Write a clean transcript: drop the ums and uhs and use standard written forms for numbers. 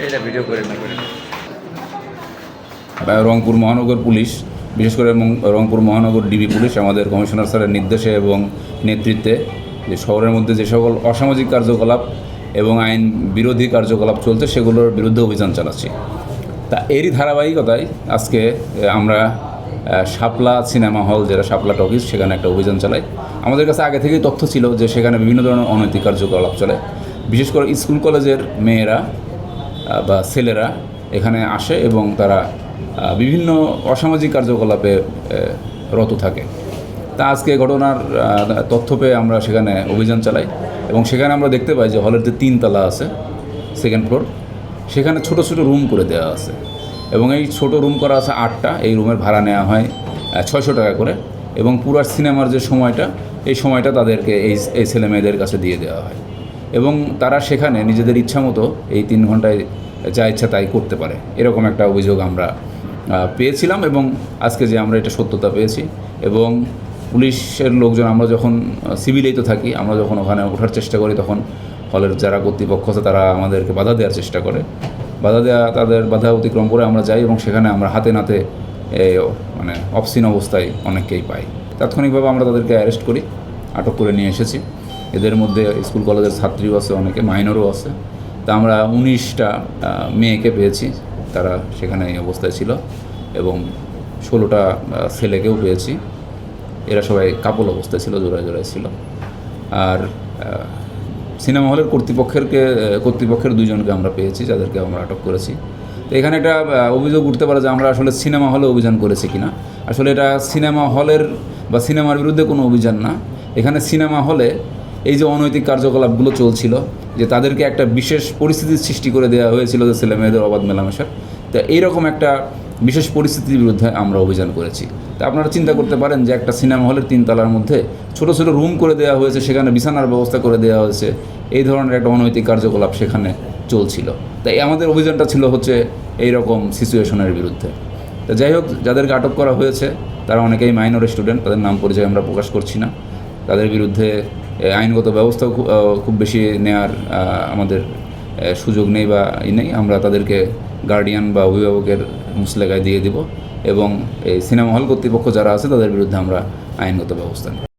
এটা ভিডিও করে না করে রংপুর মহানগর পুলিশ, বিশেষ করে রংপুর মহানগর ডিবি পুলিশ আমাদের কমিশনার স্যারের নির্দেশে এবং নেতৃত্বে যে শহরের মধ্যে যে সকল অসামাজিক কার্যকলাপ এবং আইন বিরোধী কার্যকলাপ চলছে সেগুলোর বিরুদ্ধে অভিযান চালাচ্ছি। তা এরই ধারাবাহিকতায় আজকে আমরা শাপলা সিনেমা হল, যেটা শাপলা টকিজ, সেখানে একটা অভিযান চালাই। আমাদের কাছে আগে থেকেই তথ্য ছিল যে সেখানে বিভিন্ন ধরনের অনৈতিক কার্যকলাপ চলে। বিশেষ করে স্কুল কলেজের মেয়েরা বা ছেলেরা এখানে আসে এবং তারা বিভিন্ন অসামাজিক কার্যকলাপে রত থাকে। তা আজকে ঘটনার তথ্য পেয়ে আমরা সেখানে অভিযান চালাই এবং সেখানে আমরা দেখতে পাই যে হলের যে 3 তলা আছে, সেকেন্ড ফ্লোর, সেখানে ছোট ছোট রুম করে দেওয়া আছে এবং এই ছোট রুম করা আছে 8টা। এই রুমের ভাড়া নেওয়া হয় 600 টাকা করে এবং পুরো সিনেমার যে সময়টা, এই সময়টা তাদেরকে এই ছেলে মেয়েদের কাছে দিয়ে দেওয়া হয় এবং তারা সেখানে নিজেদের ইচ্ছা মতো এই 3 ঘন্টায় যা ইচ্ছা তাই করতে পারে। এরকম একটা অভিযোগ আমরা পেয়েছিলাম এবং আজকে যে আমরা এটা সত্যতা পেয়েছি এবং পুলিশের লোকজন, আমরা যখন সিভিলেই তো থাকি, আমরা যখন ওখানে ওঠার চেষ্টা করি তখন হলের যারা কর্তৃপক্ষ আছে তারা আমাদেরকে বাধা দেওয়ার চেষ্টা করে। তাদের বাধা অতিক্রম করে আমরা যাই এবং সেখানে আমরা হাতে নাতে মানে অফসিন অবস্থায় অনেককেই পাই। তাৎক্ষণিকভাবে আমরা তাদেরকে অ্যারেস্ট করি, আটক করে নিয়ে এসেছি। এদের মধ্যে স্কুল কলেজের ছাত্রীও আছে, অনেকে মাইনরও আছে। তা আমরা 19টা মেয়েকে পেয়েছি, তারা সেখানে এই অবস্থায় ছিল এবং 16টা ছেলেকেও পেয়েছি। এরা সবাই কাপল অবস্থায় ছিল, জোড়ায় জোড়ায় ছিল। আর সিনেমা হলের কর্তৃপক্ষের 2 জনকে আমরা পেয়েছি, যাদেরকে আমরা আটক করেছি। তো এখানে একটা অভিযোগ উঠতে পারে যে আমরা আসলে সিনেমা হলে অভিযান করেছি কিনা। আসলে এটা সিনেমা হলের বা সিনেমার বিরুদ্ধে কোনো অভিযান না। এখানে সিনেমা হলে এই যে অনৈতিক কার্যকলাপগুলো চলছিল, যে তাদেরকে একটা বিশেষ পরিস্থিতির সৃষ্টি করে দেওয়া হয়েছিল যে ছেলে মেয়েদের অবাধ মেলামেশার, তা এইরকম একটা বিশেষ পরিস্থিতির বিরুদ্ধে আমরা অভিযান করেছি। তা আপনারা চিন্তা করতে পারেন যে একটা সিনেমা হলের 3 তলার মধ্যে ছোটো ছোটো রুম করে দেওয়া হয়েছে, সেখানে বিছানার ব্যবস্থা করে দেওয়া হয়েছে, এই ধরনের একটা অনৈতিক কার্যকলাপ সেখানে চলছিল। তাই আমাদের অভিযানটা ছিল হচ্ছে এই রকম সিচুয়েশনের বিরুদ্ধে। তা যাই হোক, যাদেরকে আটক করা হয়েছে তারা অনেকেই মাইনর স্টুডেন্ট, তাদের নাম পরিচয় আমরা প্রকাশ করছি না। তাদের বিরুদ্ধে আইনগত ব্যবস্থা খুব বেশি নেওয়ার আমাদের সুযোগ নেই বা নেই। আমরা তাদেরকে গার্ডিয়ান বা অভিভাবকের মুচলেখায় দিয়ে দিব এবং এই সিনেমা হল কর্তৃপক্ষ যারা আছে তাদের বিরুদ্ধে আমরা আইনগত ব্যবস্থা নিই।